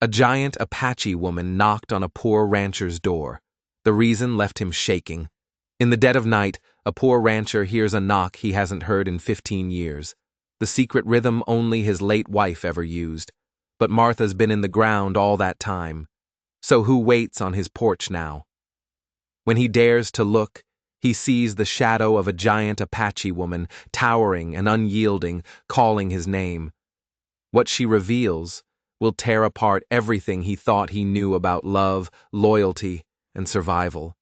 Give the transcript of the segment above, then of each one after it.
A giant Apache woman knocked on a poor rancher's door. The reason left him shaking. In the dead of night, a poor rancher hears a knock he hasn't heard in 15 years. The secret rhythm only his late wife ever used. But Martha's been in the ground all that time. So who waits on his porch now? When he dares to look, he sees the shadow of a giant Apache woman, towering and unyielding, calling his name. What she reveals will tear apart everything he thought he knew about love, loyalty, and survival.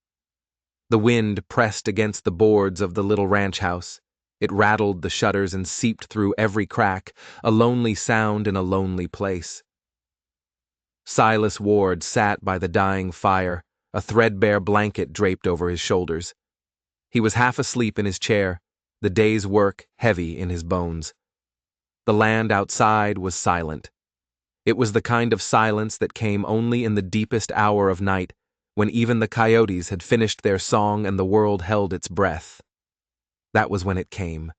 The wind pressed against the boards of the little ranch house. It rattled the shutters and seeped through every crack, a lonely sound in a lonely place. Silas Ward sat by the dying fire, a threadbare blanket draped over his shoulders. He was half asleep in his chair, the day's work heavy in his bones. The land outside was silent. It was the kind of silence that came only in the deepest hour of night, when even the coyotes had finished their song and the world held its breath. That was when it came.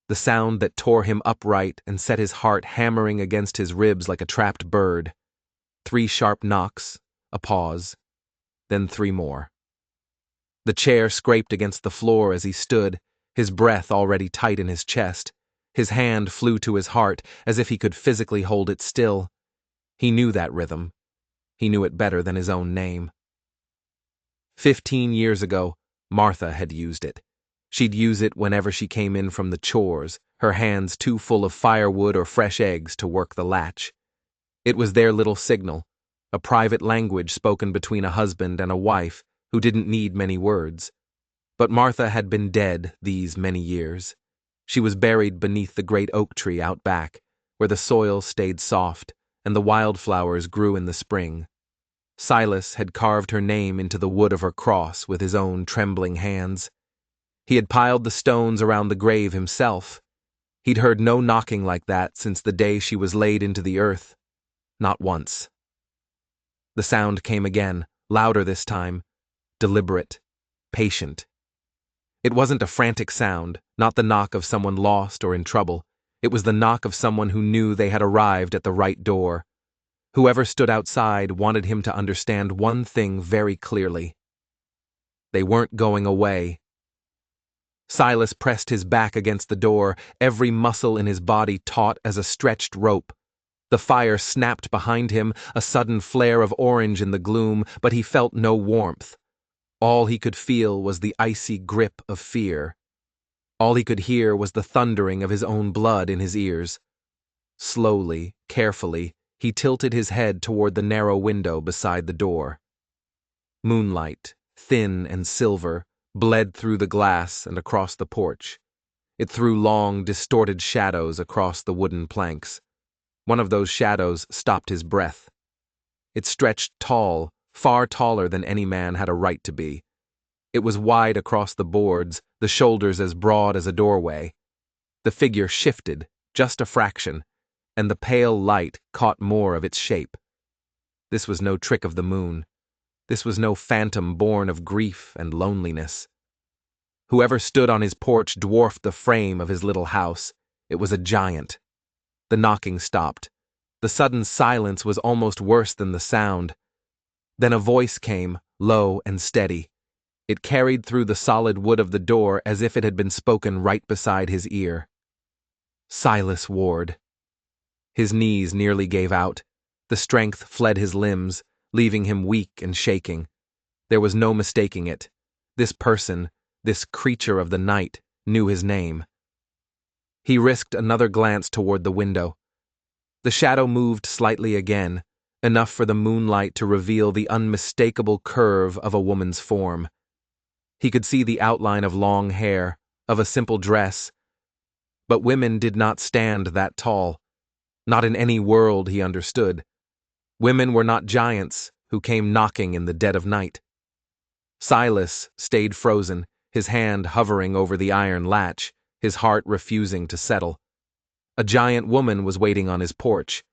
The sound that tore him upright and set his heart hammering against his ribs like a trapped bird. 3 sharp knocks, a pause, then 3 more. The chair scraped against the floor as he stood, his breath already tight in his chest. His hand flew to his heart as if he could physically hold it still. He knew that rhythm. He knew it better than his own name. 15 years ago, Martha had used it. She'd use it whenever she came in from the chores, her hands too full of firewood or fresh eggs to work the latch. It was their little signal, a private language spoken between a husband and a wife who didn't need many words. But Martha had been dead these many years. She was buried beneath the great oak tree out back, where the soil stayed soft and the wildflowers grew in the spring. Silas had carved her name into the wood of her cross with his own trembling hands. He had piled the stones around the grave himself. He'd heard no knocking like that since the day she was laid into the earth. Not once. The sound came again, louder this time, deliberate, patient. It wasn't a frantic sound, not the knock of someone lost or in trouble. It was the knock of someone who knew they had arrived at the right door. Whoever stood outside wanted him to understand one thing very clearly. They weren't going away. Silas pressed his back against the door, every muscle in his body taut as a stretched rope. The fire snapped behind him, a sudden flare of orange in the gloom, but he felt no warmth. All he could feel was the icy grip of fear. All he could hear was the thundering of his own blood in his ears. Slowly, carefully, he tilted his head toward the narrow window beside the door. Moonlight, thin and silver, bled through the glass and across the porch. It threw long, distorted shadows across the wooden planks. One of those shadows stopped his breath. It stretched tall, far taller than any man had a right to be. It was wide across the boards, the shoulders as broad as a doorway. The figure shifted, just a fraction, and the pale light caught more of its shape. This was no trick of the moon. This was no phantom born of grief and loneliness. Whoever stood on his porch dwarfed the frame of his little house. It was a giant. The knocking stopped. The sudden silence was almost worse than the sound. Then a voice came, low and steady. It carried through the solid wood of the door as if it had been spoken right beside his ear. Silas Ward. His knees nearly gave out. The strength fled his limbs, leaving him weak and shaking. There was no mistaking it. This person, this creature of the night, knew his name. He risked another glance toward the window. The shadow moved slightly again, enough for the moonlight to reveal the unmistakable curve of a woman's form. He could see the outline of long hair, of a simple dress. But women did not stand that tall. Not in any world, he understood. Women were not giants who came knocking in the dead of night. Silas stayed frozen, his hand hovering over the iron latch, his heart refusing to settle. A giant woman was waiting on his porch.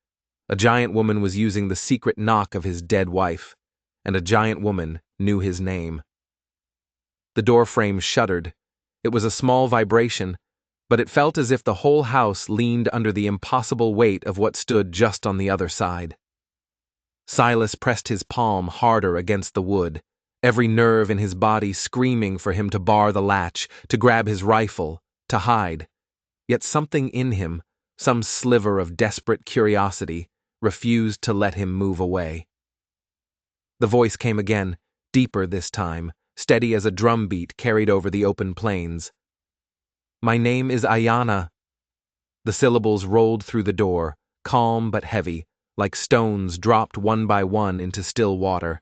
A giant woman was using the secret knock of his dead wife, and a giant woman knew his name. The doorframe shuddered. It was a small vibration, but it felt as if the whole house leaned under the impossible weight of what stood just on the other side. Silas pressed his palm harder against the wood, every nerve in his body screaming for him to bar the latch, to grab his rifle, to hide. Yet something in him, some sliver of desperate curiosity, refused to let him move away. The voice came again, deeper this time, steady as a drumbeat carried over the open plains. "My name is Ayanna." The syllables rolled through the door, calm but heavy, like stones dropped one by one into still water.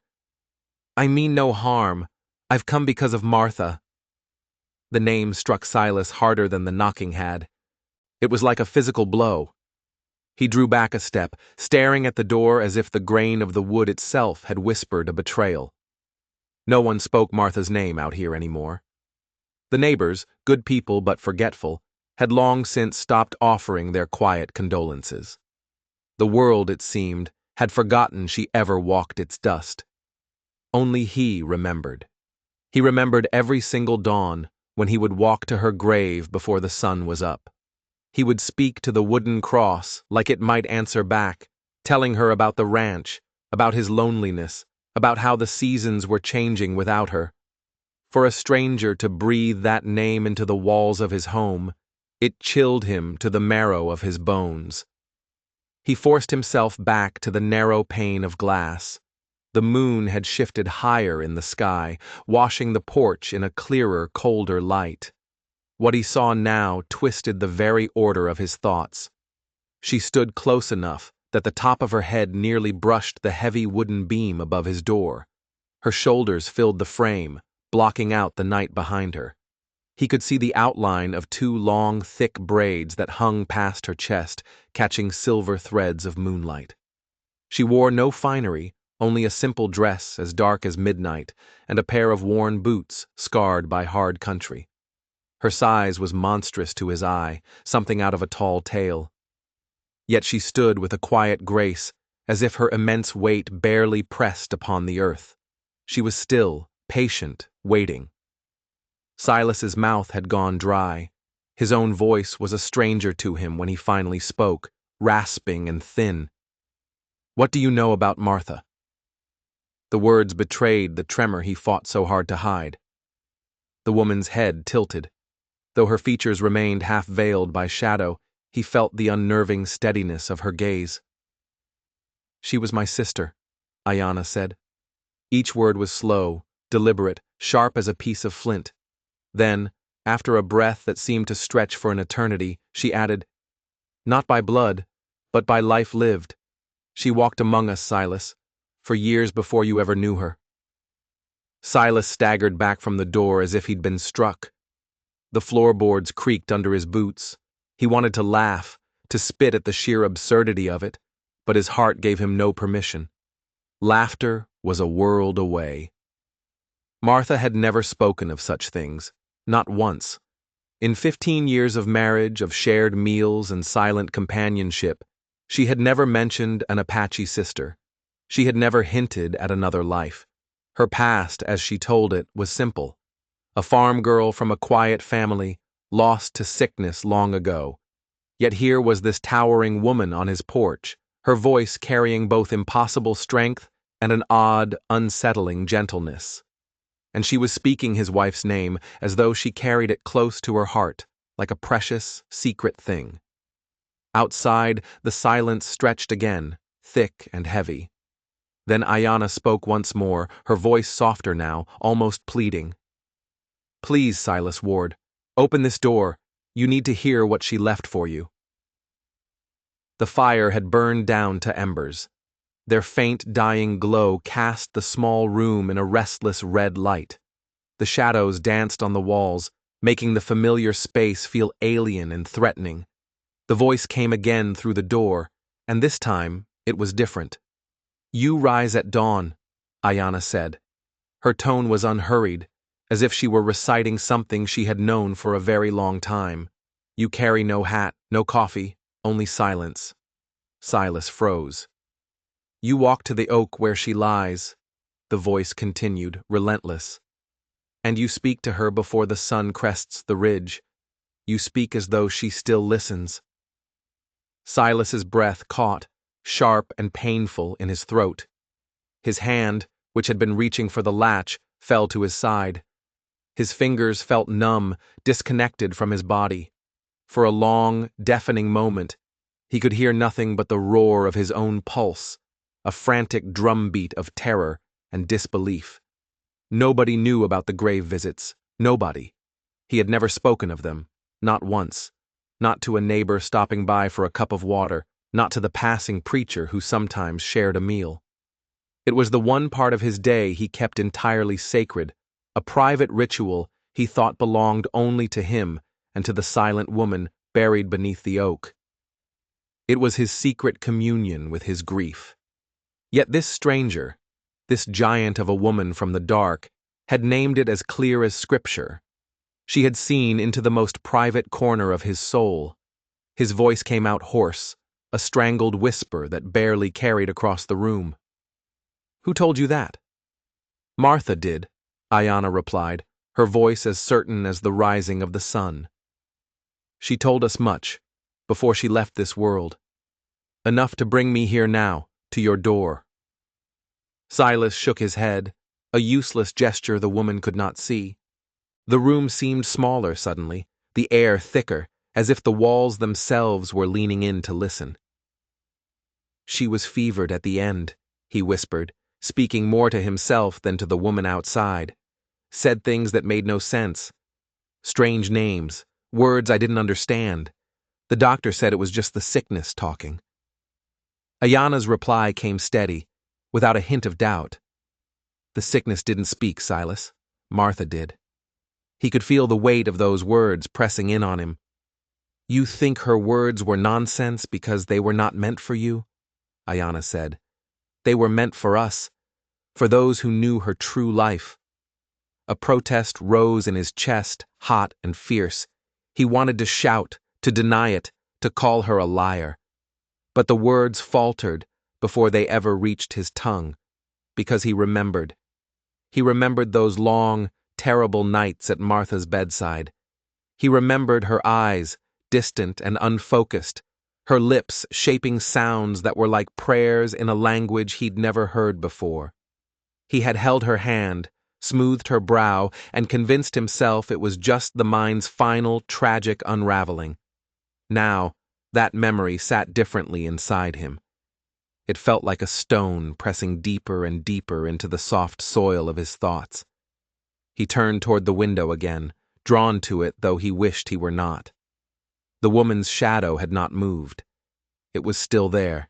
"I mean no harm. I've come because of Martha." The name struck Silas harder than the knocking had. It was like a physical blow. He drew back a step, staring at the door as if the grain of the wood itself had whispered a betrayal. No one spoke Martha's name out here anymore. The neighbors, good people but forgetful, had long since stopped offering their quiet condolences. The world, it seemed, had forgotten she ever walked its dust. Only he remembered. He remembered every single dawn when he would walk to her grave before the sun was up. He would speak to the wooden cross like it might answer back, telling her about the ranch, about his loneliness, about how the seasons were changing without her. For a stranger to breathe that name into the walls of his home, it chilled him to the marrow of his bones. He forced himself back to the narrow pane of glass. The moon had shifted higher in the sky, washing the porch in a clearer, colder light. What he saw now twisted the very order of his thoughts. She stood close enough that the top of her head nearly brushed the heavy wooden beam above his door. Her shoulders filled the frame, blocking out the night behind her. He could see the outline of two long, thick braids that hung past her chest, catching silver threads of moonlight. She wore no finery, only a simple dress as dark as midnight, and a pair of worn boots scarred by hard country. Her size was monstrous to his eye, something out of a tall tale. Yet she stood with a quiet grace, as if her immense weight barely pressed upon the earth. She was still, patient, waiting. Silas's mouth had gone dry. His own voice was a stranger to him when he finally spoke, rasping and thin. "What do you know about Martha?" The words betrayed the tremor he fought so hard to hide. The woman's head tilted. Though her features remained half-veiled by shadow, he felt the unnerving steadiness of her gaze. "She was my sister," Ayanna said. Each word was slow, deliberate, sharp as a piece of flint. Then, after a breath that seemed to stretch for an eternity, she added, "Not by blood, but by life lived. She walked among us, Silas, for years before you ever knew her." Silas staggered back from the door as if he'd been struck. The floorboards creaked under his boots. He wanted to laugh, to spit at the sheer absurdity of it, but his heart gave him no permission. Laughter was a world away. Martha had never spoken of such things, not once. In 15 years of marriage, of shared meals and silent companionship, she had never mentioned an Apache sister. She had never hinted at another life. Her past, as she told it, was simple. A farm girl from a quiet family, lost to sickness long ago. Yet here was this towering woman on his porch, her voice carrying both impossible strength and an odd, unsettling gentleness. And she was speaking his wife's name as though she carried it close to her heart, like a precious, secret thing. Outside, the silence stretched again, thick and heavy. Then Ayanna spoke once more, her voice softer now, almost pleading. "Please, Silas Ward, open this door. You need to hear what she left for you." The fire had burned down to embers. Their faint, dying glow cast the small room in a restless red light. The shadows danced on the walls, making the familiar space feel alien and threatening. The voice came again through the door, and this time it was different. "You rise at dawn," Ayanna said. Her tone was unhurried, as if she were reciting something she had known for a very long time. "You carry no hat, no coffee, only silence." Silas froze. "You walk to the oak where she lies," the voice continued, relentless. "And you speak to her before the sun crests the ridge. You speak as though she still listens." Silas's breath caught, sharp and painful, in his throat. His hand, which had been reaching for the latch, fell to his side. His fingers felt numb, disconnected from his body. For a long, deafening moment, he could hear nothing but the roar of his own pulse, a frantic drumbeat of terror and disbelief. Nobody knew about the grave visits. Nobody. He had never spoken of them, not once. Not to a neighbor stopping by for a cup of water, not to the passing preacher who sometimes shared a meal. It was the one part of his day he kept entirely sacred, a private ritual he thought belonged only to him and to the silent woman buried beneath the oak. It was his secret communion with his grief. Yet this stranger, this giant of a woman from the dark, had named it as clear as scripture. She had seen into the most private corner of his soul. His voice came out hoarse, a strangled whisper that barely carried across the room. "Who told you that?" "Martha did," Ayanna replied, her voice as certain as the rising of the sun. "She told us much, before she left this world. Enough to bring me here now, to your door." Silas shook his head, a useless gesture the woman could not see. The room seemed smaller suddenly, the air thicker, as if the walls themselves were leaning in to listen. "She was fevered at the end," he whispered, speaking more to himself than to the woman outside. "Said things that made no sense. Strange names, words I didn't understand. The doctor said it was just the sickness talking." Ayanna's reply came steady, without a hint of doubt. "The sickness didn't speak, Silas. Martha did." He could feel the weight of those words pressing in on him. "You think her words were nonsense because they were not meant for you?" Ayanna said. "They were meant for us, for those who knew her true life." A protest rose in his chest, hot and fierce. He wanted to shout, to deny it, to call her a liar. But the words faltered before they ever reached his tongue, because he remembered. He remembered those long, terrible nights at Martha's bedside. He remembered her eyes, distant and unfocused, her lips shaping sounds that were like prayers in a language he'd never heard before. He had held her hand, smoothed her brow, and convinced himself it was just the mind's final, tragic unraveling. Now, that memory sat differently inside him. It felt like a stone pressing deeper and deeper into the soft soil of his thoughts. He turned toward the window again, drawn to it though he wished he were not. The woman's shadow had not moved. It was still there,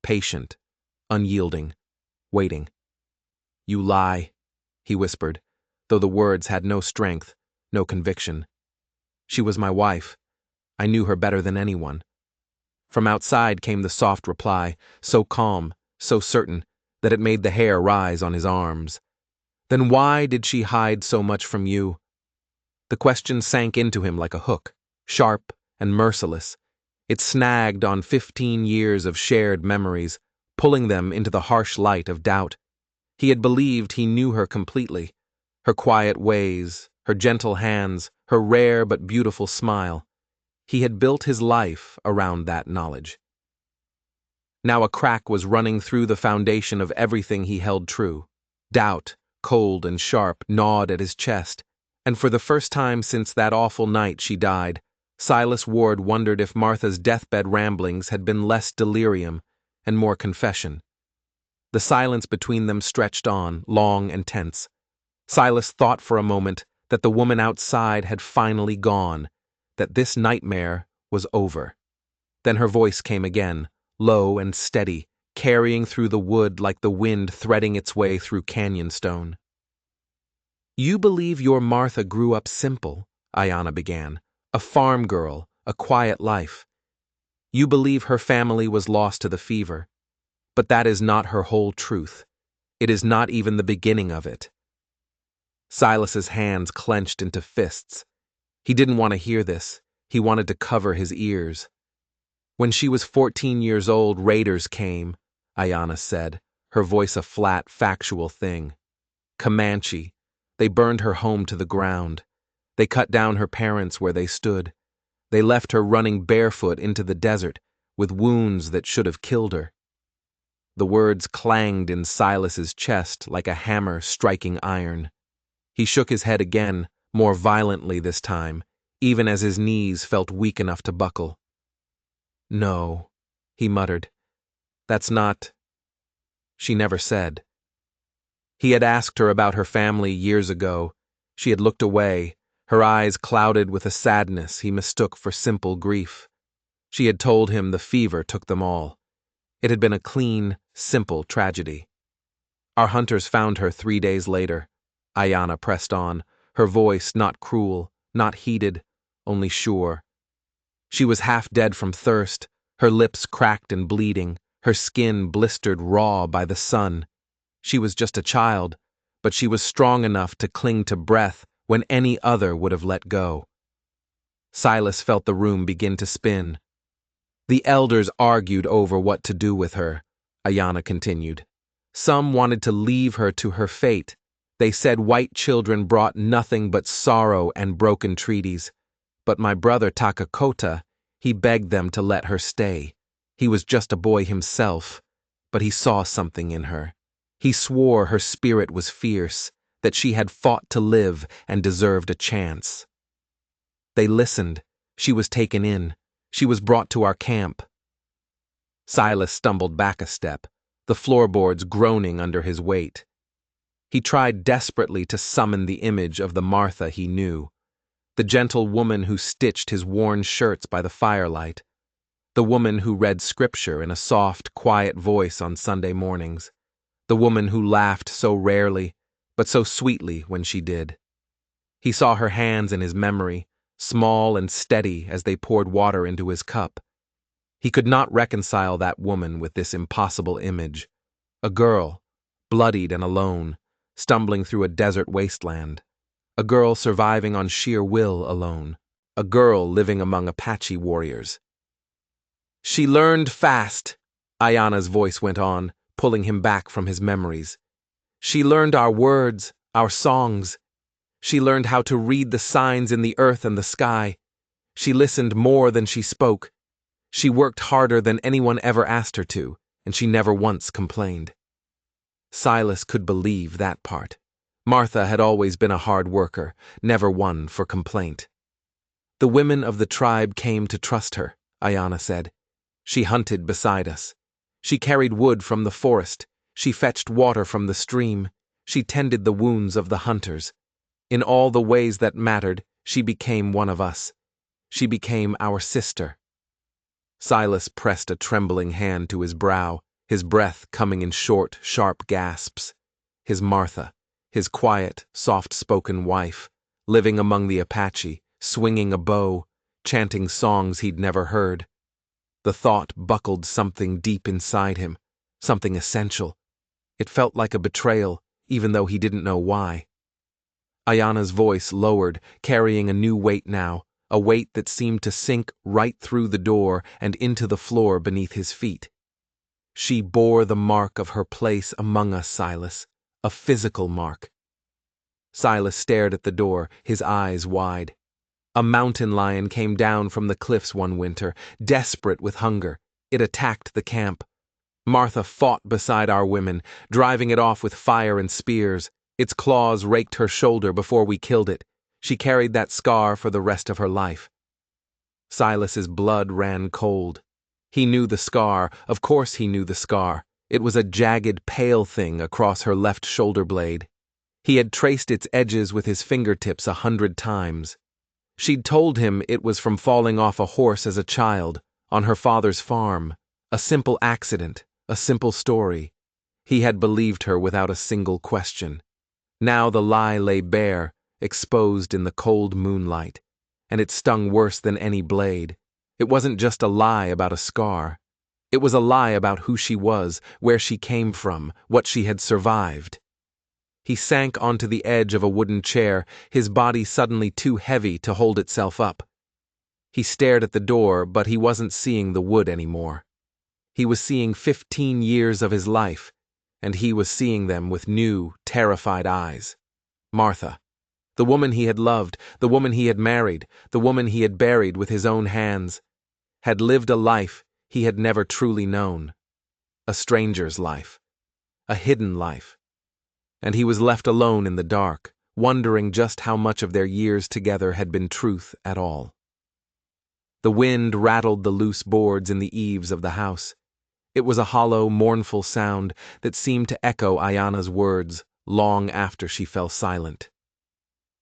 patient, unyielding, waiting. "You lie," he whispered, though the words had no strength, no conviction. "She was my wife. I knew her better than anyone." From outside came the soft reply, so calm, so certain, that it made the hair rise on his arms. "Then why did she hide so much from you?" The question sank into him like a hook, sharp and merciless. It snagged on 15 years of shared memories, pulling them into the harsh light of doubt. He had believed he knew her completely, her quiet ways, her gentle hands, her rare but beautiful smile. He had built his life around that knowledge. Now a crack was running through the foundation of everything he held true. Doubt, cold and sharp, gnawed at his chest, and for the first time since that awful night she died, Silas Ward wondered if Martha's deathbed ramblings had been less delirium and more confession. The silence between them stretched on, long and tense. Silas thought for a moment that the woman outside had finally gone, that this nightmare was over. Then her voice came again, low and steady, carrying through the wood like the wind threading its way through canyon stone. "You believe your Martha grew up simple," Ayanna began, "a farm girl, a quiet life. You believe her family was lost to the fever. But that is not her whole truth. It is not even the beginning of it." Silas's hands clenched into fists. He didn't want to hear this. He wanted to cover his ears. "When she was 14 years old, raiders came," Ayanna said, her voice a flat, factual thing. "Comanche. They burned her home to the ground. They cut down her parents where they stood. They left her running barefoot into the desert, with wounds that should have killed her." The words clanged in Silas's chest like a hammer striking iron. He shook his head again, more violently this time, even as his knees felt weak enough to buckle. "No," he muttered. "That's not—" She never said. He had asked her about her family years ago. She had looked away, her eyes clouded with a sadness he mistook for simple grief. She had told him the fever took them all. It had been a clean, simple tragedy. "Our hunters found her 3 days later," Ayanna pressed on, her voice not cruel, not heated, only sure. "She was half dead from thirst, her lips cracked and bleeding, her skin blistered raw by the sun. She was just a child, but she was strong enough to cling to breath when any other would have let go." Silas felt the room begin to spin. "The elders argued over what to do with her," Ayanna continued. "Some wanted to leave her to her fate. They said white children brought nothing but sorrow and broken treaties. But my brother Takakota, he begged them to let her stay. He was just a boy himself, but he saw something in her. He swore her spirit was fierce, that she had fought to live and deserved a chance. They listened. She was taken in. She was brought to our camp." Silas stumbled back a step, the floorboards groaning under his weight. He tried desperately to summon the image of the Martha he knew, the gentle woman who stitched his worn shirts by the firelight, the woman who read scripture in a soft, quiet voice on Sunday mornings, the woman who laughed so rarely, but so sweetly when she did. He saw her hands in his memory, small and steady as they poured water into his cup. He could not reconcile that woman with this impossible image. A girl, bloodied and alone, stumbling through a desert wasteland. A girl surviving on sheer will alone. A girl living among Apache warriors. "She learned fast," Ayanna's voice went on, pulling him back from his memories. "She learned our words, our songs. She learned how to read the signs in the earth and the sky. She listened more than she spoke. She worked harder than anyone ever asked her to, and she never once complained." Silas could believe that part. Martha had always been a hard worker, never one for complaint. "The women of the tribe came to trust her," Ayanna said. "She hunted beside us. She carried wood from the forest. She fetched water from the stream. She tended the wounds of the hunters. In all the ways that mattered, she became one of us. She became our sister." Silas pressed a trembling hand to his brow, his breath coming in short, sharp gasps. His Martha, his quiet, soft-spoken wife, living among the Apache, swinging a bow, chanting songs he'd never heard. The thought buckled something deep inside him, something essential. It felt like a betrayal, even though he didn't know why. Ayanna's voice lowered, carrying a new weight now, a weight that seemed to sink right through the door and into the floor beneath his feet. "She bore the mark of her place among us, Silas, a physical mark." Silas stared at the door, his eyes wide. A mountain lion came down from the cliffs one winter, desperate with hunger. It attacked the camp. Martha fought beside our women, driving it off with fire and spears. Its claws raked her shoulder before we killed it. She carried that scar for the rest of her life. Silas's blood ran cold. He knew the scar, of course he knew the scar. It was a jagged, pale thing across her left shoulder blade. He had traced its edges with his fingertips 100 times. She'd told him it was from falling off a horse as a child, on her father's farm. A simple accident, a simple story. He had believed her without a single question. Now the lie lay bare, exposed in the cold moonlight, and it stung worse than any blade. It wasn't just a lie about a scar. It was a lie about who she was, where she came from, what she had survived. He sank onto the edge of a wooden chair, his body suddenly too heavy to hold itself up. He stared at the door, but he wasn't seeing the wood anymore. He was seeing 15 years of his life, and he was seeing them with new, terrified eyes. Martha, the woman he had loved, the woman he had married, the woman he had buried with his own hands, had lived a life he had never truly known. a stranger's life, a hidden life. And he was left alone in the dark, wondering just how much of their years together had been truth at all. The wind rattled the loose boards in the eaves of the house. It was a hollow, mournful sound that seemed to echo Ayana's words long after she fell silent.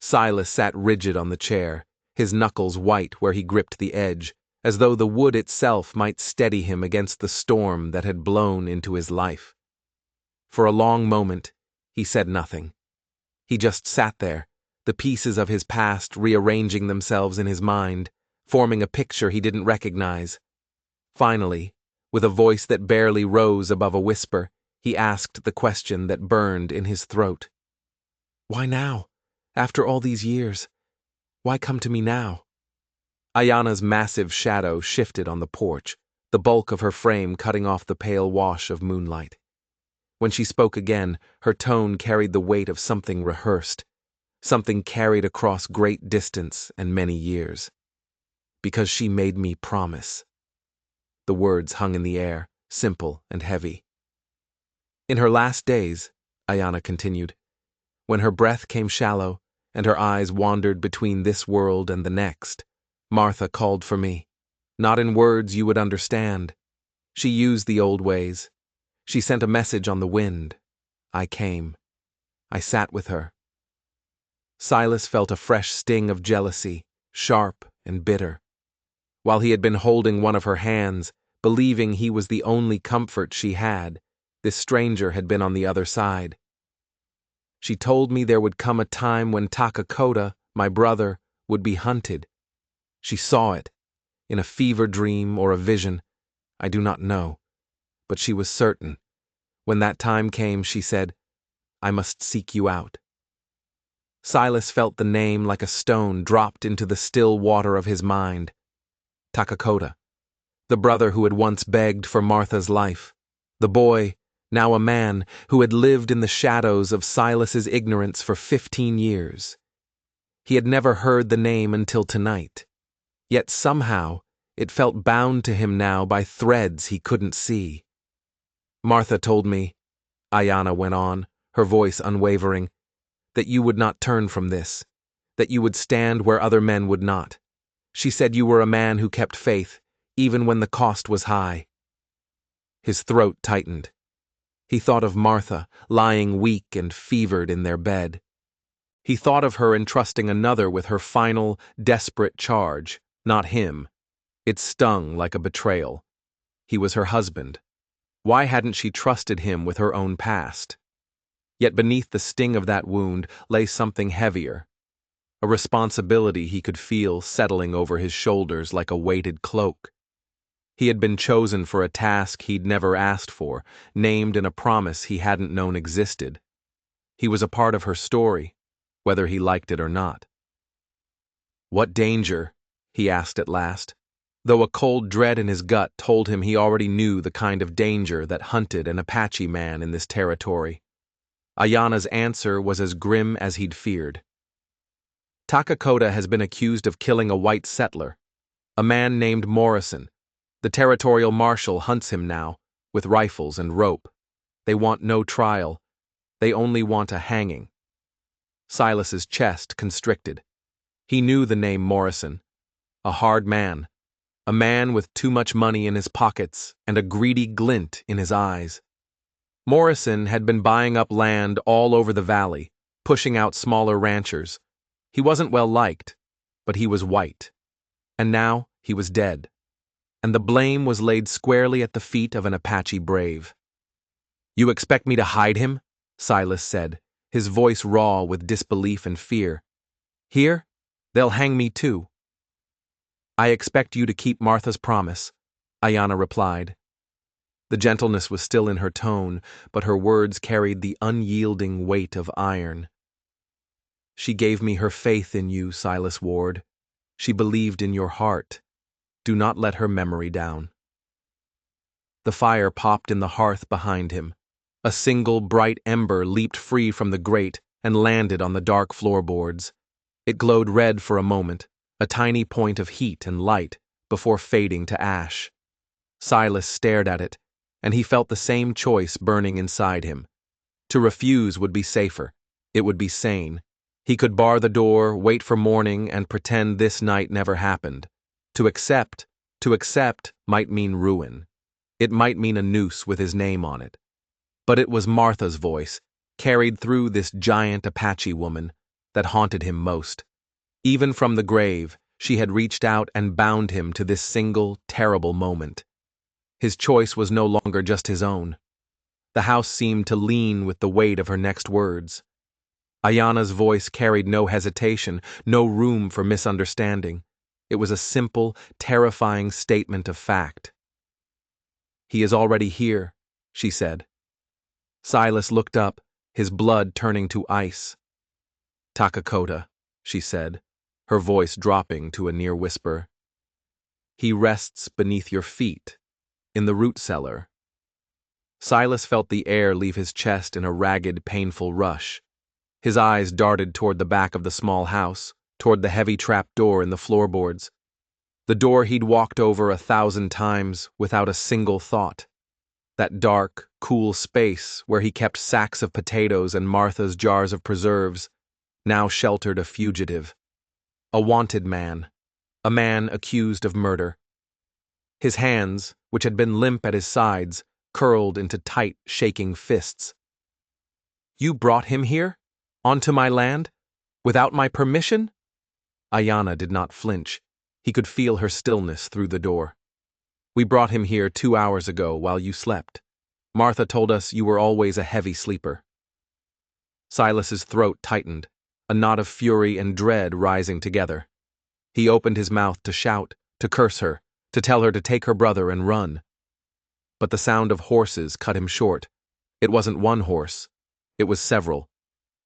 Silas sat rigid on the chair, his knuckles white where he gripped the edge, as though the wood itself might steady him against the storm that had blown into his life. For a long moment, he said nothing. He just sat there, the pieces of his past rearranging themselves in his mind, forming a picture he didn't recognize. Finally, with a voice that barely rose above a whisper, he asked the question that burned in his throat. "Why now? After all these years? Why come to me now?" Ayana's massive shadow shifted on the porch, the bulk of her frame cutting off the pale wash of moonlight. When she spoke again, her tone carried the weight of something rehearsed, something carried across great distance and many years. "Because she made me promise." The words hung in the air, simple and heavy. "In her last days," Ayana continued, "when her breath came shallow and her eyes wandered between this world and the next, Martha called for me. Not in words you would understand. She used the old ways. She sent a message on the wind. I came. I sat with her." Silas felt a fresh sting of jealousy, sharp and bitter. While he had been holding one of her hands, believing he was the only comfort she had, this stranger had been on the other side. "She told me there would come a time when Takakota, my brother, would be hunted. She saw it, in a fever dream or a vision, I do not know, but she was certain. When that time came, she said, 'I must seek you out.'" Silas felt the name like a stone dropped into the still water of his mind. Takakota, the brother who had once begged for Martha's life, the boy, now a man, who had lived in the shadows of Silas's ignorance for 15 years. He had never heard the name until tonight, yet somehow it felt bound to him now by threads he couldn't see. "Martha told me," Ayana went on, her voice unwavering, "that you would not turn from this, that you would stand where other men would not. She said you were a man who kept faith, even when the cost was high." His throat tightened. He thought of Martha, lying weak and fevered in their bed. He thought of her entrusting another with her final, desperate charge, not him. It stung like a betrayal. He was her husband. Why hadn't she trusted him with her own past? Yet beneath the sting of that wound lay something heavier, a responsibility he could feel settling over his shoulders like a weighted cloak. He had been chosen for a task he'd never asked for, named in a promise he hadn't known existed. He was a part of her story, whether he liked it or not. "What danger?" he asked at last, though a cold dread in his gut told him he already knew the kind of danger that hunted an Apache man in this territory. Ayana's answer was as grim as he'd feared. "Takakota has been accused of killing a white settler, a man named Morrison. The territorial marshal hunts him now, with rifles and rope. They want no trial. They only want a hanging." Silas's chest constricted. He knew the name Morrison. A hard man. A man with too much money in his pockets and a greedy glint in his eyes. Morrison had been buying up land all over the valley, pushing out smaller ranchers. He wasn't well liked, but he was white. And now he was dead. And the blame was laid squarely at the feet of an Apache brave. "You expect me to hide him?" Silas said, his voice raw with disbelief and fear. "Here? They'll hang me too." "I expect you to keep Martha's promise," Ayana replied. The gentleness was still in her tone, but her words carried the unyielding weight of iron. "She gave me her faith in you, Silas Ward. She believed in your heart. Do not let her memory down." The fire popped in the hearth behind him. A single bright ember leaped free from the grate and landed on the dark floorboards. It glowed red for a moment, a tiny point of heat and light, before fading to ash. Silas stared at it, and he felt the same choice burning inside him. To refuse would be safer. It would be sane. He could bar the door, wait for morning, and pretend this night never happened. To accept might mean ruin. It might mean a noose with his name on it. But it was Martha's voice, carried through this giant Apache woman, that haunted him most. Even from the grave, she had reached out and bound him to this single, terrible moment. His choice was no longer just his own. The house seemed to lean with the weight of her next words. Ayana's voice carried no hesitation, no room for misunderstanding. It was a simple, terrifying statement of fact. "He is already here," she said. Silas looked up, his blood turning to ice. "Takakota," she said, her voice dropping to a near whisper. "He rests beneath your feet, in the root cellar." Silas felt the air leave his chest in a ragged, painful rush. His eyes darted toward the back of the small house, toward the heavy trap door in the floorboards. The door he'd walked over 1,000 times without a single thought. That dark, cool space where he kept sacks of potatoes and Martha's jars of preserves, now sheltered a fugitive. A wanted man. A man accused of murder. His hands, which had been limp at his sides, curled into tight, shaking fists. "You brought him here? Onto my land? Without my permission?" Ayana did not flinch. He could feel her stillness through the door. "We brought him here 2 hours ago while you slept. Martha told us you were always a heavy sleeper." Silas's throat tightened, a knot of fury and dread rising together. He opened his mouth to shout, to curse her, to tell her to take her brother and run. But the sound of horses cut him short. It wasn't one horse. It was several.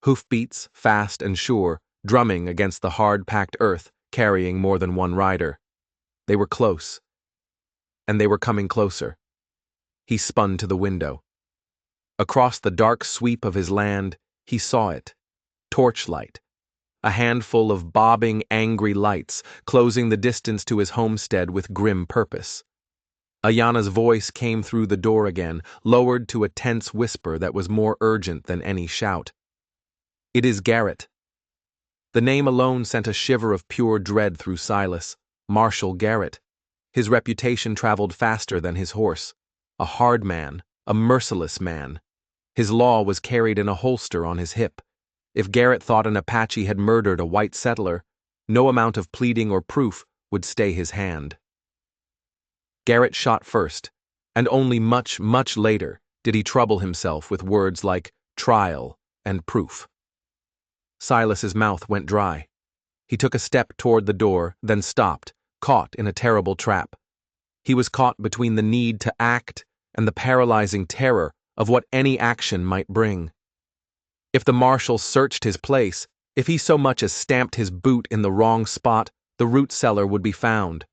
Hoofbeats, fast and sure, drumming against the hard-packed earth, carrying more than one rider. They were close. And they were coming closer. He spun to the window. Across the dark sweep of his land, he saw it. Torchlight. A handful of bobbing, angry lights, closing the distance to his homestead with grim purpose. Ayana's voice came through the door again, lowered to a tense whisper that was more urgent than any shout. "It is Garrett." The name alone sent a shiver of pure dread through Silas. Marshal Garrett. His reputation traveled faster than his horse. A hard man, a merciless man. His law was carried in a holster on his hip. If Garrett thought an Apache had murdered a white settler, no amount of pleading or proof would stay his hand. Garrett shot first, and only much, much later did he trouble himself with words like trial and proof. Silas's mouth went dry. He took a step toward the door, then stopped, caught in a terrible trap. He was caught between the need to act and the paralyzing terror of what any action might bring. If the marshal searched his place, if he so much as stamped his boot in the wrong spot, the root cellar would be found.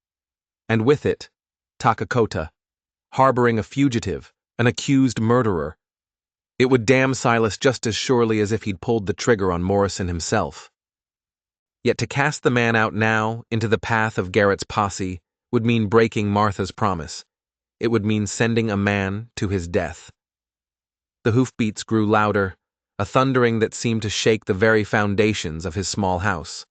And with it, Takakota, harboring a fugitive, an accused murderer. It would damn Silas just as surely as if he'd pulled the trigger on Morrison himself. Yet to cast the man out now into the path of Garrett's posse would mean breaking Martha's promise. It would mean sending a man to his death. The hoofbeats grew louder, a thundering that seemed to shake the very foundations of his small house.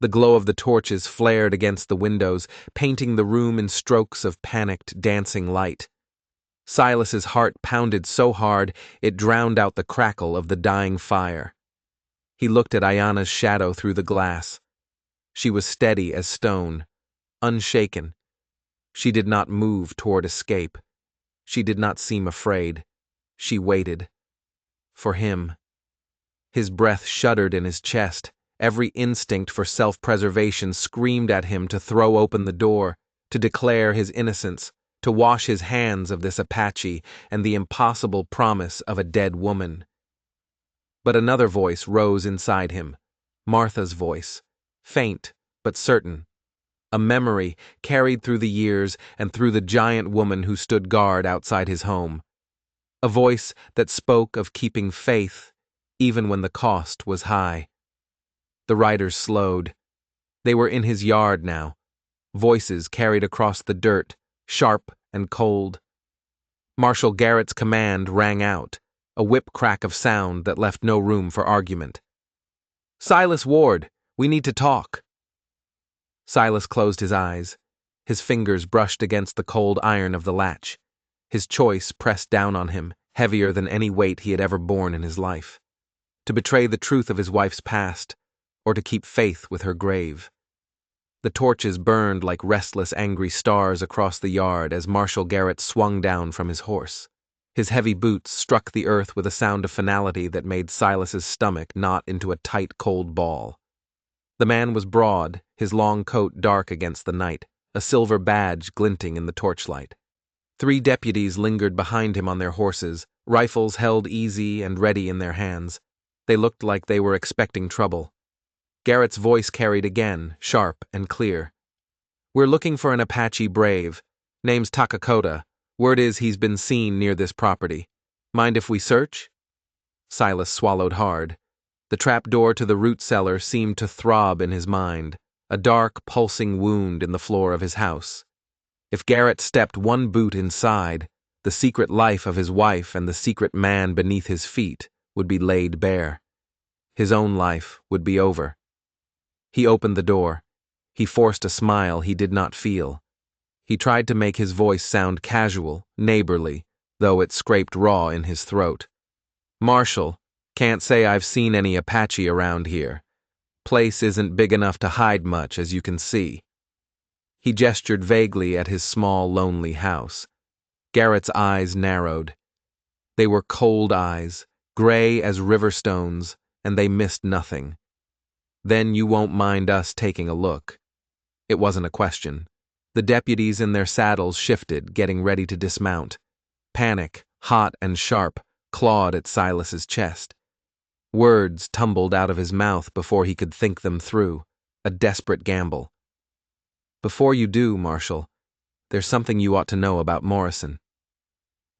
The glow of the torches flared against the windows, painting the room in strokes of panicked, dancing light. Silas's heart pounded so hard it drowned out the crackle of the dying fire. He looked at Ayana's shadow through the glass. She was steady as stone, unshaken. She did not move toward escape. She did not seem afraid. She waited. For him. His breath shuddered in his chest. Every instinct for self-preservation screamed at him to throw open the door, to declare his innocence, to wash his hands of this Apache and the impossible promise of a dead woman. But another voice rose inside him, Martha's voice, faint but certain, a memory carried through the years and through the giant woman who stood guard outside his home, a voice that spoke of keeping faith even when the cost was high. The riders slowed. They were in his yard now. Voices carried across the dirt, sharp and cold. Marshal Garrett's command rang out, a whip crack of sound that left no room for argument. "Silas Ward, we need to talk." Silas closed his eyes. His fingers brushed against the cold iron of the latch. His choice pressed down on him, heavier than any weight he had ever borne in his life. To betray the truth of his wife's past, or to keep faith with her grave. The torches burned like restless, angry stars across the yard as Marshal Garrett swung down from his horse. His heavy boots struck the earth with a sound of finality that made Silas's stomach knot into a tight, cold ball. The man was broad, his long coat dark against the night, a silver badge glinting in the torchlight. 3 deputies lingered behind him on their horses, rifles held easy and ready in their hands. They looked like they were expecting trouble. Garrett's voice carried again, sharp and clear. "We're looking for an Apache brave. Name's Takakota. Word is he's been seen near this property. Mind if we search?" Silas swallowed hard. The trap door to the root cellar seemed to throb in his mind, a dark, pulsing wound in the floor of his house. If Garrett stepped one boot inside, the secret life of his wife and the secret man beneath his feet would be laid bare. His own life would be over. He opened the door. He forced a smile he did not feel. He tried to make his voice sound casual, neighborly, though it scraped raw in his throat. "Marshal, can't say I've seen any Apache around here. Place isn't big enough to hide much, as you can see." He gestured vaguely at his small, lonely house. Garrett's eyes narrowed. They were cold eyes, gray as river stones, and they missed nothing. "Then you won't mind us taking a look." It wasn't a question. The deputies in their saddles shifted, getting ready to dismount. Panic, hot and sharp, clawed at Silas's chest. Words tumbled out of his mouth before he could think them through, a desperate gamble. "Before you do, Marshal, there's something you ought to know about Morrison."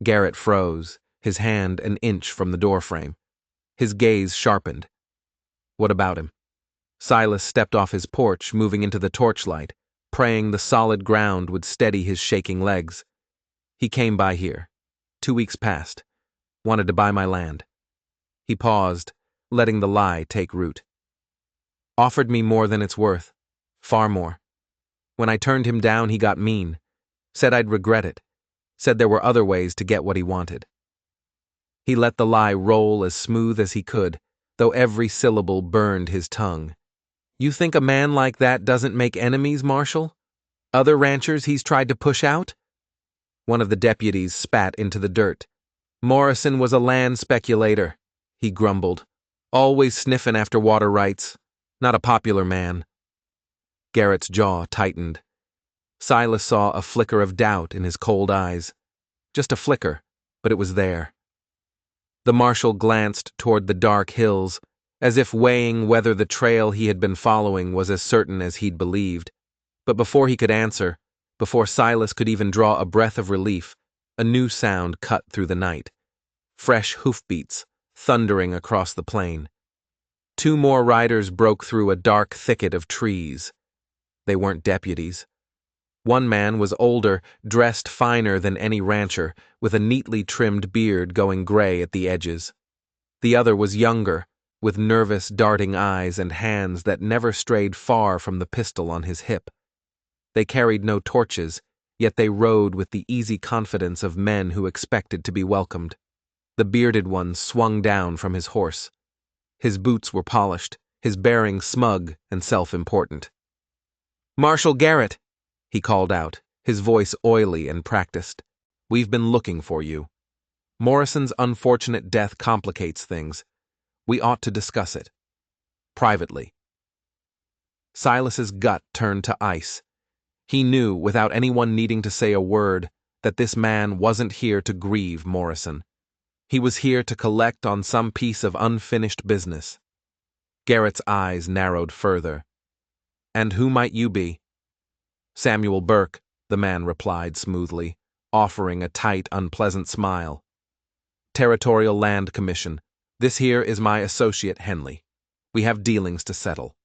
Garrett froze, his hand an inch from the doorframe. His gaze sharpened. "What about him?" Silas stepped off his porch, moving into the torchlight, praying the solid ground would steady his shaking legs. "He came by here. 2 weeks past. Wanted to buy my land." He paused, letting the lie take root. "Offered me more than it's worth. Far more. When I turned him down, he got mean. Said I'd regret it. Said there were other ways to get what he wanted." He let the lie roll as smooth as he could, though every syllable burned his tongue. "You think a man like that doesn't make enemies, Marshal? Other ranchers he's tried to push out?" One of the deputies spat into the dirt. "Morrison was a land speculator," he grumbled. "Always sniffing after water rights. Not a popular man." Garrett's jaw tightened. Silas saw a flicker of doubt in his cold eyes. Just a flicker, but it was there. The marshal glanced toward the dark hills, as if weighing whether the trail he had been following was as certain as he'd believed. But before he could answer, before Silas could even draw a breath of relief, a new sound cut through the night. Fresh hoofbeats, thundering across the plain. 2 more riders broke through a dark thicket of trees. They weren't deputies. One man was older, dressed finer than any rancher, with a neatly trimmed beard going gray at the edges. The other was younger, with nervous, darting eyes and hands that never strayed far from the pistol on his hip. They carried no torches, yet they rode with the easy confidence of men who expected to be welcomed. The bearded one swung down from his horse. His boots were polished, his bearing smug and self-important. "Marshal Garrett," he called out, his voice oily and practiced. "We've been looking for you. Morrison's unfortunate death complicates things. We ought to discuss it. Privately." Silas's gut turned to ice. He knew, without anyone needing to say a word, that this man wasn't here to grieve Morrison. He was here to collect on some piece of unfinished business. Garrett's eyes narrowed further. "And who might you be?" "Samuel Burke," the man replied smoothly, offering a tight, unpleasant smile. "Territorial Land Commission. This here is my associate Henley. We have dealings to settle."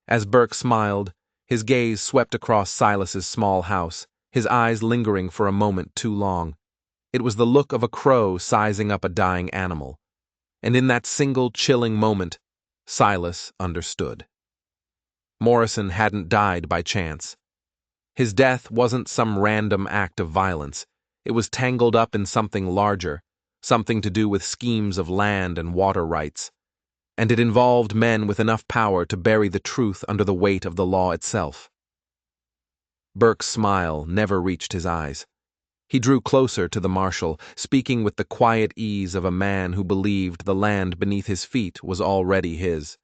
As Burke smiled, his gaze swept across Silas's small house, his eyes lingering for a moment too long. It was the look of a crow sizing up a dying animal. And in that single chilling moment, Silas understood. Morrison hadn't died by chance. His death wasn't some random act of violence. It was tangled up in something larger, something to do with schemes of land and water rights. And it involved men with enough power to bury the truth under the weight of the law itself. Burke's smile never reached his eyes. He drew closer to the marshal, speaking with the quiet ease of a man who believed the land beneath his feet was already his.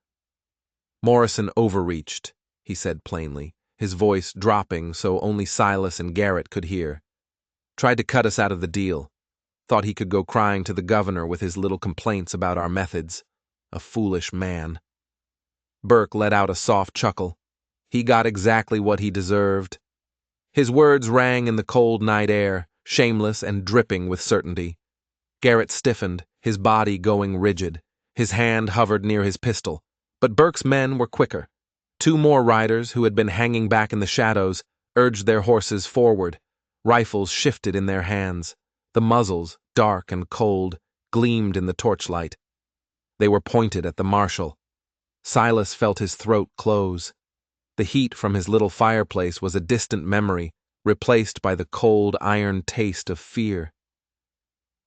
Morrison overreached, he said plainly, his voice dropping so only Silas and Garrett could hear. Tried to cut us out of the deal. Thought he could go crying to the governor with his little complaints about our methods. A foolish man. Burke let out a soft chuckle. He got exactly what he deserved. His words rang in the cold night air, shameless and dripping with certainty. Garrett stiffened, his body going rigid. His hand hovered near his pistol. But Burke's men were quicker. Two more riders, who had been hanging back in the shadows, urged their horses forward. Rifles shifted in their hands. The muzzles, dark and cold, gleamed in the torchlight. They were pointed at the marshal. Silas felt his throat close. The heat from his little fireplace was a distant memory, replaced by the cold iron taste of fear.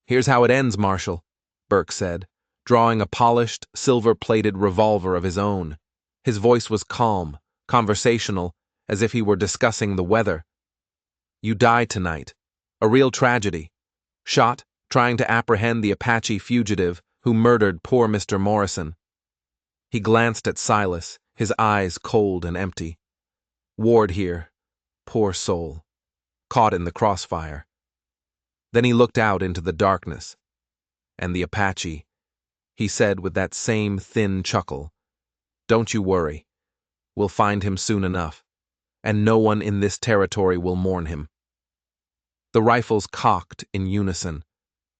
"Here's how it ends, Marshal," Burke said, drawing a polished, silver-plated revolver of his own. His voice was calm, conversational, as if he were discussing the weather. "You die tonight. A real tragedy. Shot, trying to apprehend the Apache fugitive who murdered poor Mr. Morrison." He glanced at Silas, his eyes cold and empty. "Ward here. Poor soul. Caught in the crossfire." Then he looked out into the darkness. "And the Apache," he said with that same thin chuckle. "Don't you worry. We'll find him soon enough, and no one in this territory will mourn him." The rifles cocked in unison.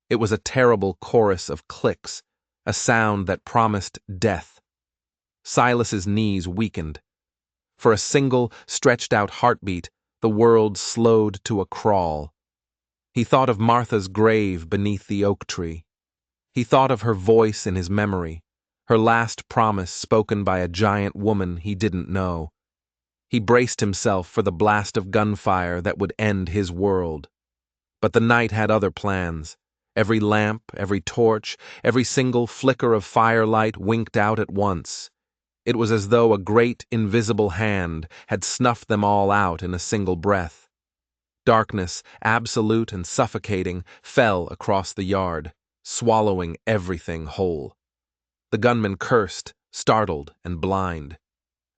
It was a terrible chorus of clicks, a sound that promised death. Silas's knees weakened. For a single, stretched-out heartbeat, the world slowed to a crawl. He thought of Martha's grave beneath the oak tree. He thought of her voice in his memory, her last promise spoken by a giant woman he didn't know. He braced himself for the blast of gunfire that would end his world. But the night had other plans. Every lamp, every torch, every single flicker of firelight winked out at once. It was as though a great, invisible hand had snuffed them all out in a single breath. Darkness, absolute and suffocating, fell across the yard, swallowing everything whole. The gunmen cursed, startled and blind.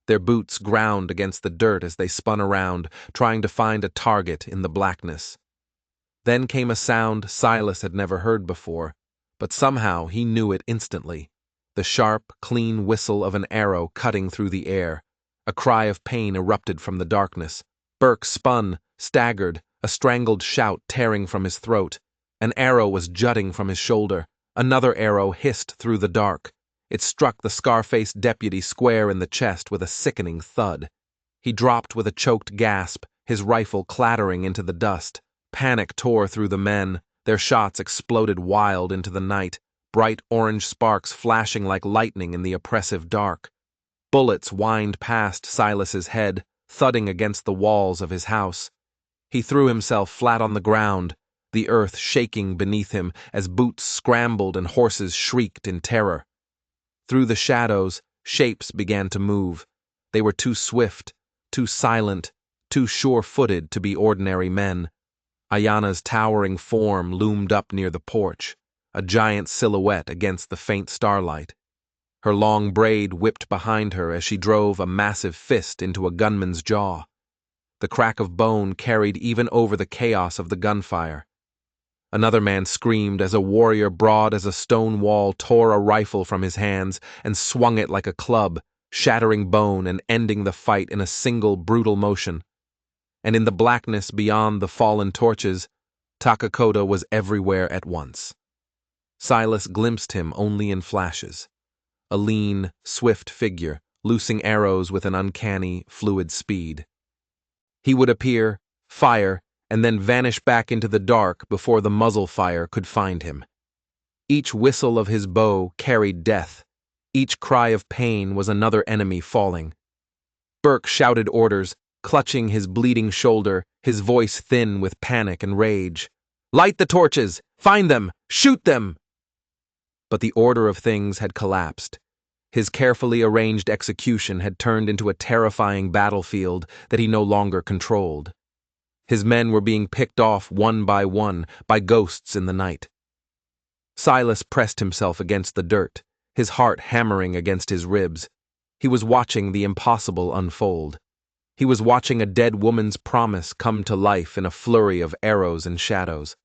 Their boots ground against the dirt as they spun around, trying to find a target in the blackness. Then came a sound Silas had never heard before, but somehow he knew it instantly. The sharp, clean whistle of an arrow cutting through the air. A cry of pain erupted from the darkness. Burke spun, staggered, a strangled shout tearing from his throat. An arrow was jutting from his shoulder. Another arrow hissed through the dark. It struck the scar-faced deputy square in the chest with a sickening thud. He dropped with a choked gasp, his rifle clattering into the dust. Panic tore through the men. Their shots exploded wild into the night, bright orange sparks flashing like lightning in the oppressive dark. Bullets whined past Silas's head, thudding against the walls of his house. He threw himself flat on the ground, the earth shaking beneath him as boots scrambled and horses shrieked in terror. Through the shadows, shapes began to move. They were too swift, too silent, too sure-footed to be ordinary men. Ayana's towering form loomed up near the porch, a giant silhouette against the faint starlight. Her long braid whipped behind her as she drove a massive fist into a gunman's jaw. The crack of bone carried even over the chaos of the gunfire. Another man screamed as a warrior broad as a stone wall tore a rifle from his hands and swung it like a club, shattering bone and ending the fight in a single brutal motion. And in the blackness beyond the fallen torches, Takakoto was everywhere at once. Silas glimpsed him only in flashes. A lean, swift figure, loosing arrows with an uncanny, fluid speed. He would appear, fire, and then vanish back into the dark before the muzzle fire could find him. Each whistle of his bow carried death. Each cry of pain was another enemy falling. Burke shouted orders, clutching his bleeding shoulder, his voice thin with panic and rage. "Light the torches! Find them! Shoot them!" But the order of things had collapsed. His carefully arranged execution had turned into a terrifying battlefield that he no longer controlled. His men were being picked off one by ghosts in the night. Silas pressed himself against the dirt, his heart hammering against his ribs. He was watching the impossible unfold. He was watching a dead woman's promise come to life in a flurry of arrows and shadows.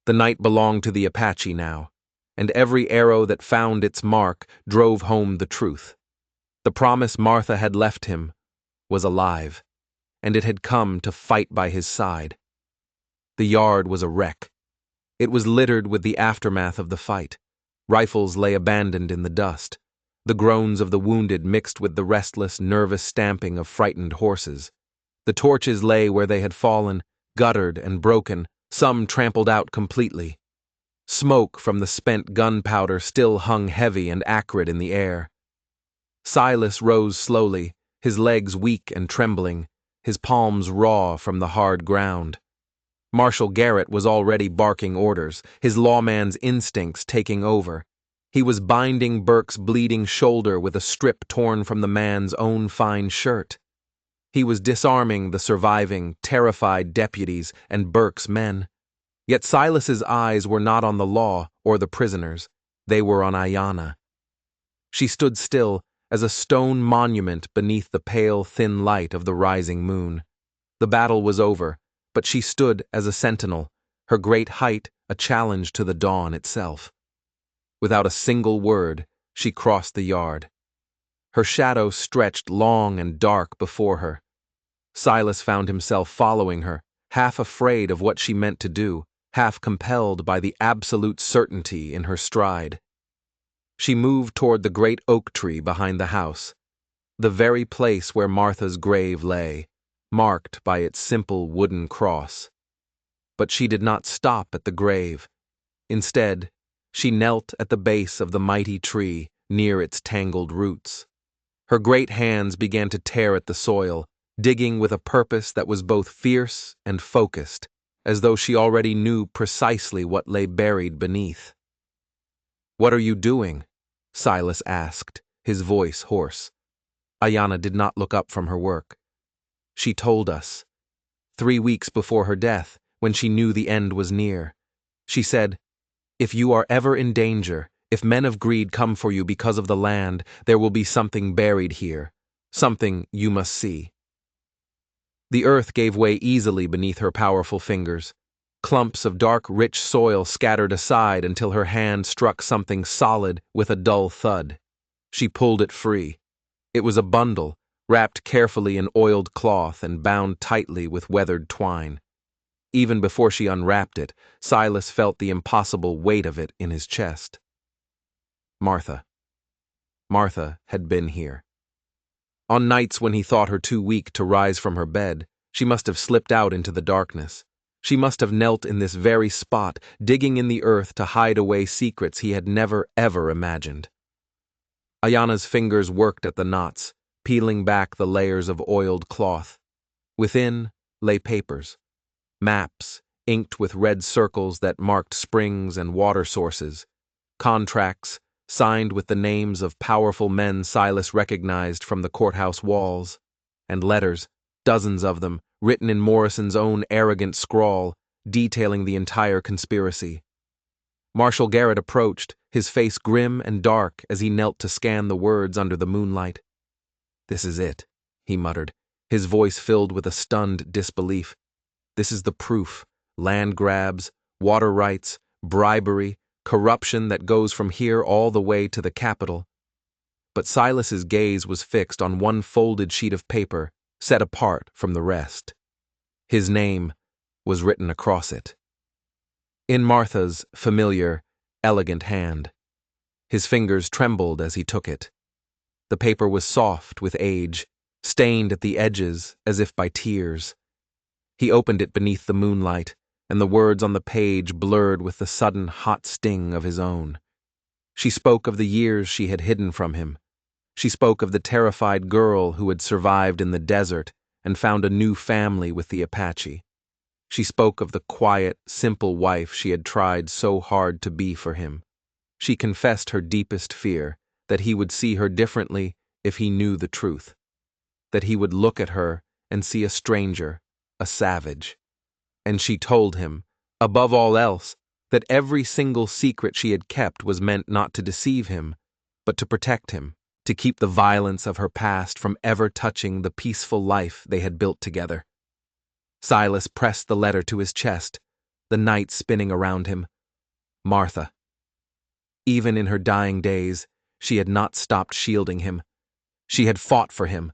The night belonged to the Apache now, and every arrow that found its mark drove home the truth. The promise Martha had left him was alive, and it had come to fight by his side. The yard was a wreck. It was littered with the aftermath of the fight. Rifles lay abandoned in the dust. The groans of the wounded mixed with the restless, nervous stamping of frightened horses. The torches lay where they had fallen, guttered and broken, some trampled out completely. Smoke from the spent gunpowder still hung heavy and acrid in the air. Silas rose slowly, his legs weak and trembling, his palms raw from the hard ground. Marshal Garrett was already barking orders, his lawman's instincts taking over. He was binding Burke's bleeding shoulder with a strip torn from the man's own fine shirt. He was disarming the surviving, terrified deputies and Burke's men. Yet Silas's eyes were not on the law or the prisoners. They were on Ayanna. She stood still as a stone monument beneath the pale, thin light of the rising moon. The battle was over, but she stood as a sentinel, her great height a challenge to the dawn itself. Without a single word, she crossed the yard. Her shadow stretched long and dark before her. Silas found himself following her, half afraid of what she meant to do, half compelled by the absolute certainty in her stride. She moved toward the great oak tree behind the house, the very place where Martha's grave lay, marked by its simple wooden cross. But she did not stop at the grave. Instead, she knelt at the base of the mighty tree, near its tangled roots. Her great hands began to tear at the soil, digging with a purpose that was both fierce and focused, as though she already knew precisely what lay buried beneath. "What are you doing?" Silas asked, his voice hoarse. Ayanna did not look up from her work. "She told us. 3 weeks before her death, when she knew the end was near. She said, 'If you are ever in danger, if men of greed come for you because of the land, there will be something buried here, something you must see.'" The earth gave way easily beneath her powerful fingers. Clumps of dark, rich soil scattered aside until her hand struck something solid with a dull thud. She pulled it free. It was a bundle, wrapped carefully in oiled cloth and bound tightly with weathered twine. Even before she unwrapped it, Silas felt the impossible weight of it in his chest. Martha. Martha had been here. On nights when he thought her too weak to rise from her bed, she must have slipped out into the darkness. She must have knelt in this very spot, digging in the earth to hide away secrets he had never, ever imagined. Ayanna's fingers worked at the knots, peeling back the layers of oiled cloth. Within lay papers, maps inked with red circles that marked springs and water sources, contracts signed with the names of powerful men Silas recognized from the courthouse walls, and letters, dozens of them, written in Morrison's own arrogant scrawl, detailing the entire conspiracy. Marshal Garrett approached, his face grim and dark as he knelt to scan the words under the moonlight. "This is it," he muttered, his voice filled with a stunned disbelief. "This is the proof. Land grabs, water rights, bribery, corruption that goes from here all the way to the Capitol." But Silas's gaze was fixed on one folded sheet of paper, set apart from the rest. His name was written across it, in Martha's familiar, elegant hand. His fingers trembled as he took it. The paper was soft with age, stained at the edges as if by tears. He opened it beneath the moonlight, and the words on the page blurred with the sudden hot sting of his own. She spoke of the years she had hidden from him. She spoke of the terrified girl who had survived in the desert and found a new family with the Apache. She spoke of the quiet, simple wife she had tried so hard to be for him. She confessed her deepest fear, that he would see her differently if he knew the truth, that he would look at her and see a stranger, a savage. And she told him, above all else, that every single secret she had kept was meant not to deceive him, but to protect him, to keep the violence of her past from ever touching the peaceful life they had built together. Silas pressed the letter to his chest, the night spinning around him. Martha. Even in her dying days, she had not stopped shielding him. She had fought for him,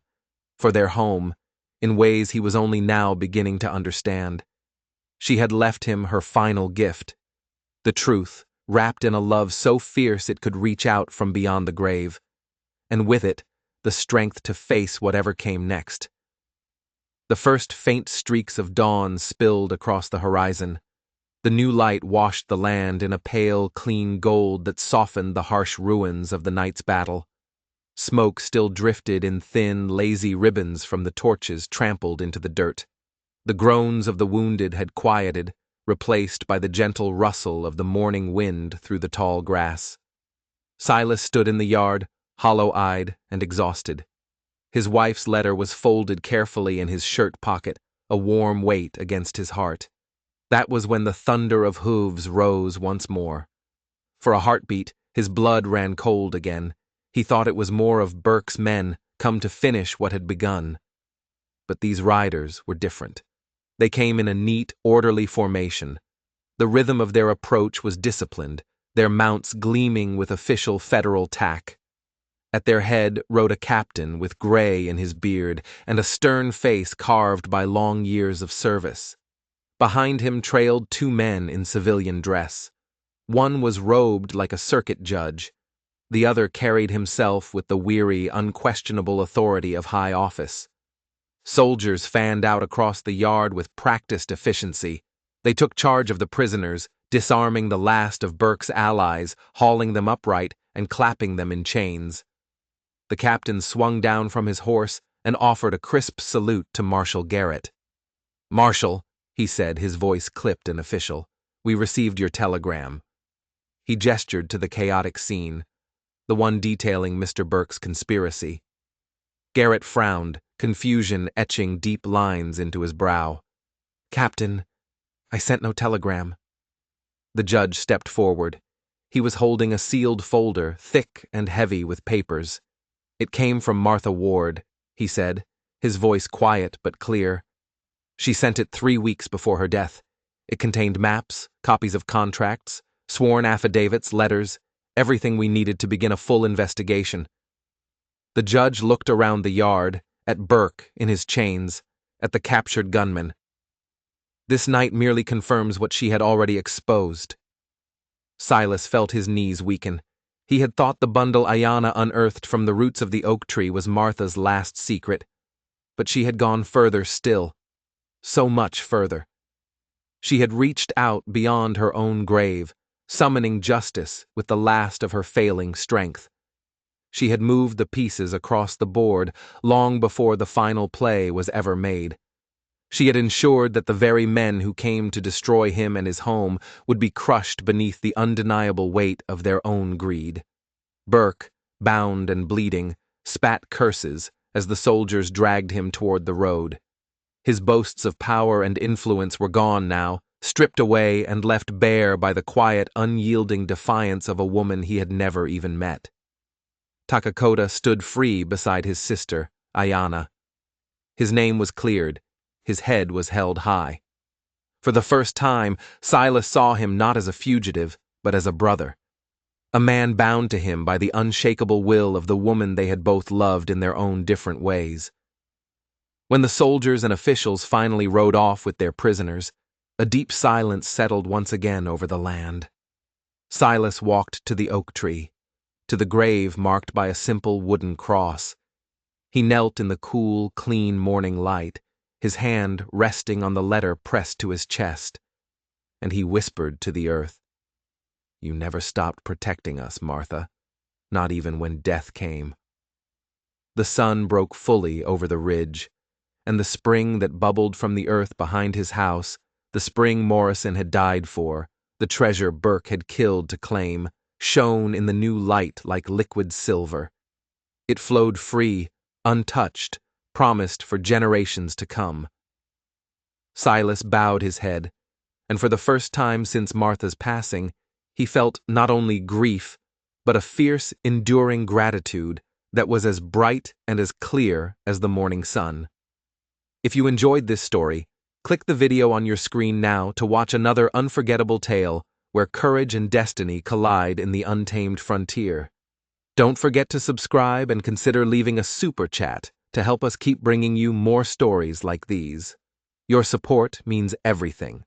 for their home, in ways he was only now beginning to understand. She had left him her final gift, the truth, wrapped in a love so fierce it could reach out from beyond the grave, and with it, the strength to face whatever came next. The first faint streaks of dawn spilled across the horizon. The new light washed the land in a pale, clean gold that softened the harsh ruins of the night's battle. Smoke still drifted in thin, lazy ribbons from the torches trampled into the dirt. The groans of the wounded had quieted, replaced by the gentle rustle of the morning wind through the tall grass. Silas stood in the yard, hollow-eyed and exhausted. His wife's letter was folded carefully in his shirt pocket, a warm weight against his heart. That was when the thunder of hooves rose once more. For a heartbeat, his blood ran cold again. He thought it was more of Burke's men, come to finish what had begun. But these riders were different. They came in a neat, orderly formation. The rhythm of their approach was disciplined, their mounts gleaming with official federal tack. At their head rode a captain with gray in his beard and a stern face carved by long years of service. Behind him trailed two men in civilian dress. One was robed like a circuit judge. The other carried himself with the weary, unquestionable authority of high office. Soldiers fanned out across the yard with practiced efficiency. They took charge of the prisoners, disarming the last of Burke's allies, hauling them upright and clapping them in chains. The captain swung down from his horse and offered a crisp salute to Marshal Garrett. "Marshal," he said, his voice clipped and official, "we received your telegram." He gestured to the chaotic scene, the one detailing Mr. Burke's conspiracy. Garrett frowned, confusion etching deep lines into his brow. "Captain, I sent no telegram." The judge stepped forward. He was holding a sealed folder, thick and heavy with papers. "It came from Martha Ward," he said, his voice quiet but clear. "She sent it 3 weeks before her death. It contained maps, copies of contracts, sworn affidavits, letters, everything we needed to begin a full investigation." The judge looked around the yard, at Burke in his chains, at the captured gunman. "This night merely confirms what she had already exposed." Silas felt his knees weaken. He had thought the bundle Ayanna unearthed from the roots of the oak tree was Martha's last secret. But she had gone further still. So much further. She had reached out beyond her own grave, summoning justice with the last of her failing strength. She had moved the pieces across the board long before the final play was ever made. She had ensured that the very men who came to destroy him and his home would be crushed beneath the undeniable weight of their own greed. Burke, bound and bleeding, spat curses as the soldiers dragged him toward the road. His boasts of power and influence were gone now, stripped away and left bare by the quiet, unyielding defiance of a woman he had never even met. Takakota stood free beside his sister, Ayanna. His name was cleared. His head was held high. For the first time, Silas saw him not as a fugitive, but as a brother. A man bound to him by the unshakable will of the woman they had both loved in their own different ways. When the soldiers and officials finally rode off with their prisoners, a deep silence settled once again over the land. Silas walked to the oak tree, to the grave marked by a simple wooden cross. He knelt in the cool, clean morning light, his hand resting on the letter pressed to his chest, and he whispered to the earth, "You never stopped protecting us, Martha, not even when death came." The sun broke fully over the ridge, and the spring that bubbled from the earth behind his house, the spring Morrison had died for, the treasure Burke had killed to claim, shone in the new light like liquid silver. It flowed free, untouched, promised for generations to come. Silas bowed his head, and for the first time since Martha's passing, he felt not only grief, but a fierce, enduring gratitude that was as bright and as clear as the morning sun. If you enjoyed this story, click the video on your screen now to watch another unforgettable tale where courage and destiny collide in the untamed frontier. Don't forget to subscribe and consider leaving a super chat to help us keep bringing you more stories like these. Your support means everything.